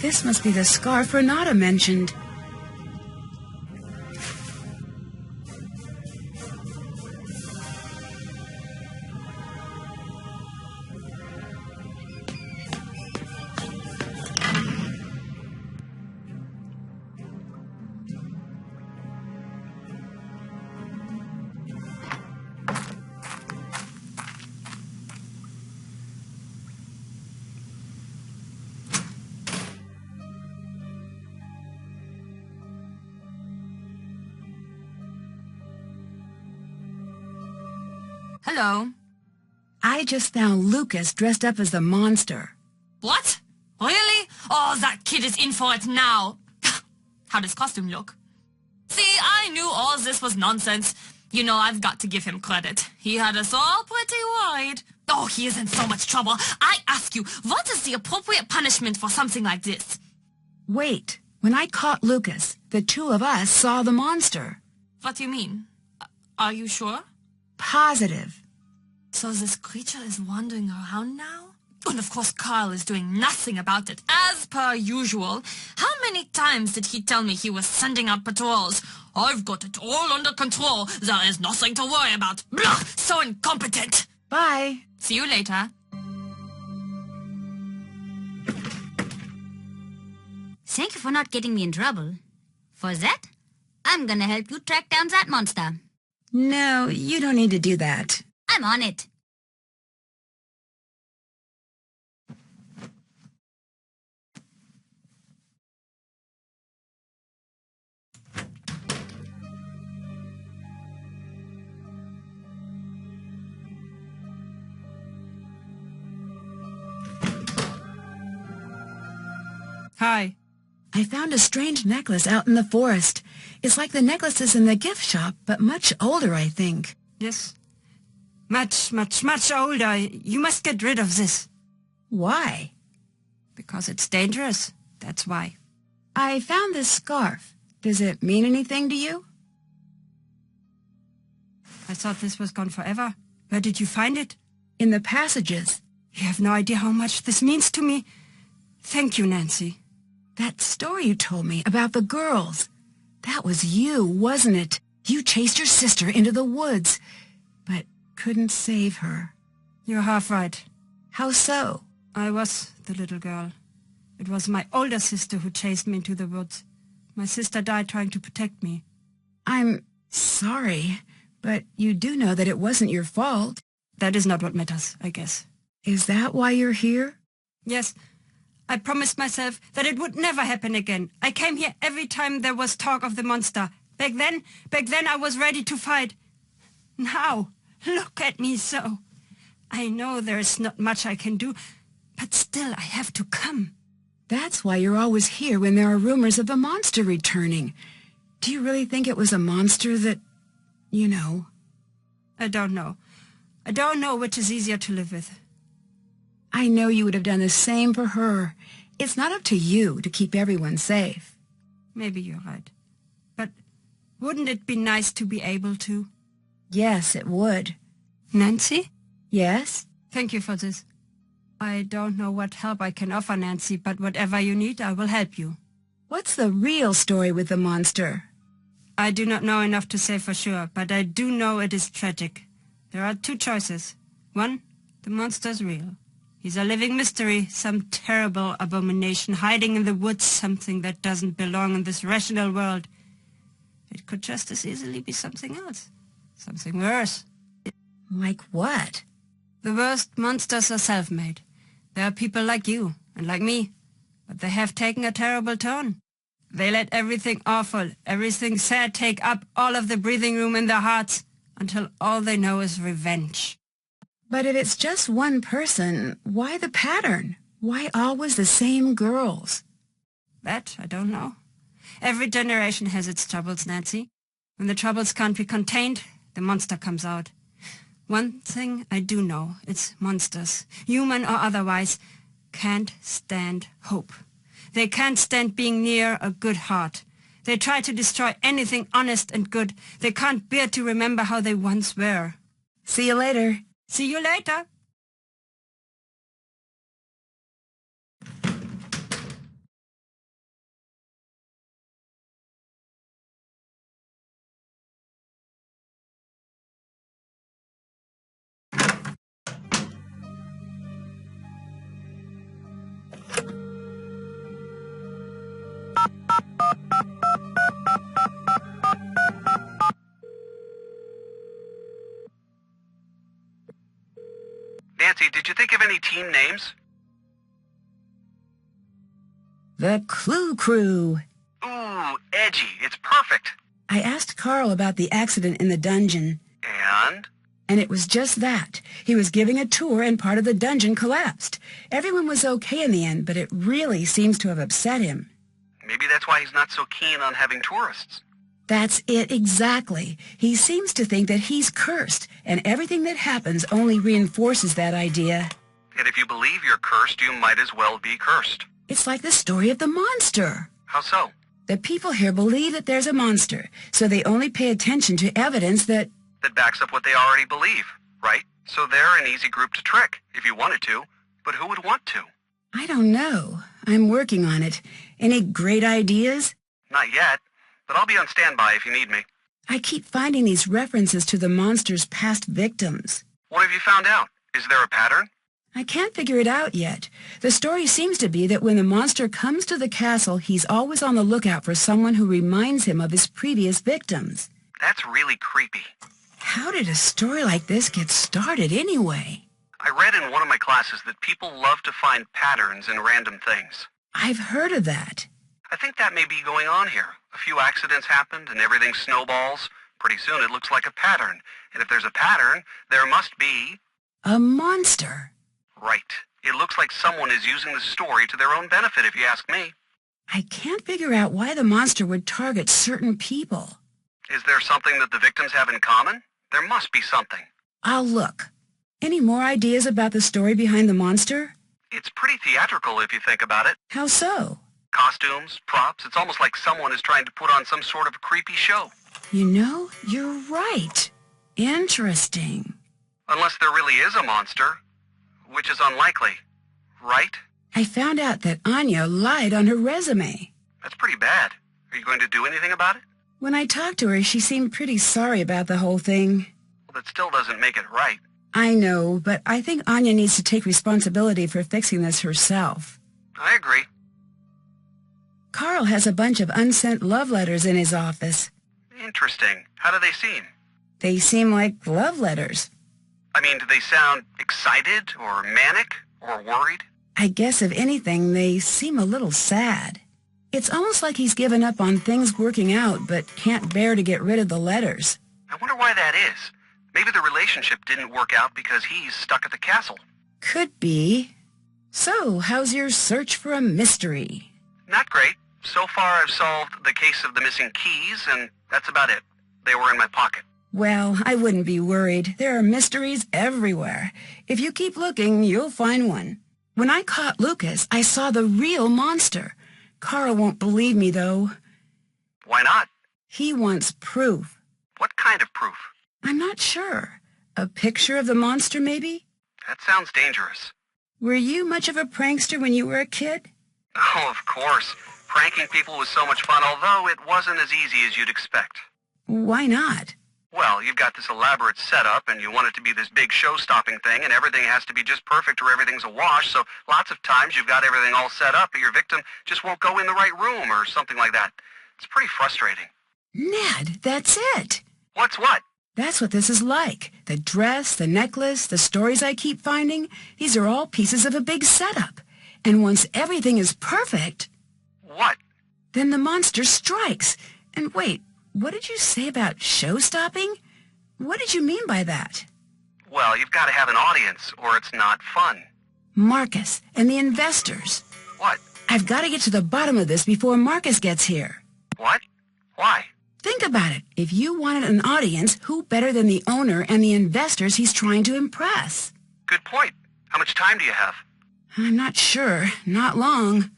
This must be the scarf Renate mentioned. Hello. I just found Lucas dressed up as the monster. What? Really? Oh, that kid is in for it now. How does costume look? See, I knew all this was nonsense. You know, I've got to give him credit. He had us all pretty worried. Oh, he is in so much trouble. I ask you, what is the appropriate punishment for something like this? Wait, when I caught Lucas, the two of us saw the monster. What do you mean? Are you sure? Positive. So this creature is wandering around now? And of course Carl is doing nothing about it, as per usual. How many times did he tell me he was sending out patrols? I've got it all under control. There is nothing to worry about. Blah! So incompetent. Bye. See you later. Thank you for not getting me in trouble. For that, I'm gonna help you track down that monster. No, you don't need to do that. I'm on it. Hi. I found a strange necklace out in the forest. It's like the necklaces in the gift shop, but much older, I think. Yes. Much older. You must get rid of this. Why? Because it's dangerous. That's why. I found this scarf. Does it mean anything to you? I thought this was gone forever. Where did you find it? In the passages. You have no idea how much this means to me. Thank you, Nancy. That story you told me about the girls. That was you, wasn't it? You chased your sister into the woods, but couldn't save her. You're half right. How so? I was the little girl. It was my older sister who chased me into the woods. My sister died trying to protect me. I'm sorry, but you do know that it wasn't your fault. That is not what matters, I guess. Is that why you're here? Yes. I promised myself that it would never happen again. I came here every time there was talk of the monster. Back then I was ready to fight. Now, look at me so. I know there's not much I can do, but still I have to come. That's why you're always here when there are rumors of a monster returning. Do you really think it was a monster that, you know? I don't know. I don't know which is easier to live with. I know you would have done the same for her. It's not up to you to keep everyone safe. Maybe you're right. But wouldn't it be nice to be able to? Yes, it would. Nancy? Yes? Thank you for this. I don't know what help I can offer, Nancy, but whatever you need, I will help you. What's the real story with the monster? I do not know enough to say for sure, but I do know it is tragic. There are two choices. One, the monster's real. He's a living mystery, some terrible abomination hiding in the woods, something that doesn't belong in this rational world. It could just as easily be something else, something worse. Like what? The worst monsters are self-made. There are people like you and like me, but they have taken a terrible turn. They let everything awful, everything sad take up all of the breathing room in their hearts until all they know is revenge. But if it's just one person, why the pattern? Why always the same girls? That I don't know. Every generation has its troubles, Nancy. When the troubles can't be contained, the monster comes out. One thing I do know, it's monsters, human or otherwise, can't stand hope. They can't stand being near a good heart. They try to destroy anything honest and good. They can't bear to remember how they once were. See you later. See you later. Nancy, did you think of any team names? The Clue Crew. Ooh, edgy. It's perfect. I asked Carl about the accident in the dungeon. And? And it was just that. He was giving a tour and part of the dungeon collapsed. Everyone was okay in the end, but it really seems to have upset him. Maybe that's why he's not so keen on having tourists. That's it exactly. He seems to think that he's cursed, and everything that happens only reinforces that idea. And if you believe you're cursed, you might as well be cursed. It's like the story of the monster. How so? The people here believe that there's a monster, so they only pay attention to evidence that backs up what they already believe, right? So they're an easy group to trick, if you wanted to. But who would want to? I don't know. I'm working on it. Any great ideas? Not yet, but I'll be on standby if you need me. I keep finding these references to the monster's past victims. What have you found out? Is there a pattern? I can't figure it out yet. The story seems to be that when the monster comes to the castle, he's always on the lookout for someone who reminds him of his previous victims. That's really creepy. How did a story like this get started anyway? I read in one of my classes that people love to find patterns in random things. I've heard of that. I think that may be going on here. A few accidents happened and everything snowballs. Pretty soon it looks like a pattern. And if there's a pattern, there must be... a monster. Right. It looks like someone is using the story to their own benefit, if you ask me. I can't figure out why the monster would target certain people. Is there something that the victims have in common? There must be something. I'll look. Any more ideas about the story behind the monster? It's pretty theatrical if you think about it. How so? Costumes, props, it's almost like someone is trying to put on some sort of creepy show. You know, you're right. Interesting. Unless there really is a monster, which is unlikely, right? I found out that Anya lied on her resume. That's pretty bad. Are you going to do anything about it? When I talked to her, she seemed pretty sorry about the whole thing. Well, that still doesn't make it right. I know, but I think Anya needs to take responsibility for fixing this herself. I agree. Carl has a bunch of unsent love letters in his office. Interesting. How do they seem? They seem like love letters. I mean, do they sound excited or manic or worried? I guess if anything, they seem a little sad. It's almost like he's given up on things working out, but can't bear to get rid of the letters. I wonder why that is. Maybe the relationship didn't work out because he's stuck at the castle. Could be. So, how's your search for a mystery? Not great. So far I've solved the case of the missing keys, and that's about it. They were in my pocket. Well, I wouldn't be worried. There are mysteries everywhere. If you keep looking, you'll find one. When I caught Lucas, I saw the real monster. Carl won't believe me, though. Why not? He wants proof. What kind of proof? I'm not sure. A picture of the monster, maybe? That sounds dangerous. Were you much of a prankster when you were a kid? Oh, of course. Pranking people was so much fun, although it wasn't as easy as you'd expect. Why not? Well, you've got this elaborate setup, and you want it to be this big show-stopping thing, and everything has to be just perfect or everything's a wash, so lots of times you've got everything all set up, but your victim just won't go in the right room or something like that. It's pretty frustrating. Ned, that's it. What's what? That's what this is like. The dress, the necklace, the stories I keep finding, these are all pieces of a big setup. And once everything is perfect... What? Then the monster strikes. And wait, what did you say about show-stopping? What did you mean by that? Well, you've got to have an audience, or it's not fun. Marcus and the investors. What? I've got to get to the bottom of this before Marcus gets here. What? Why? Think about it. If you wanted an audience, who better than the owner and the investors he's trying to impress? Good point. How much time do you have? I'm not sure. Not long.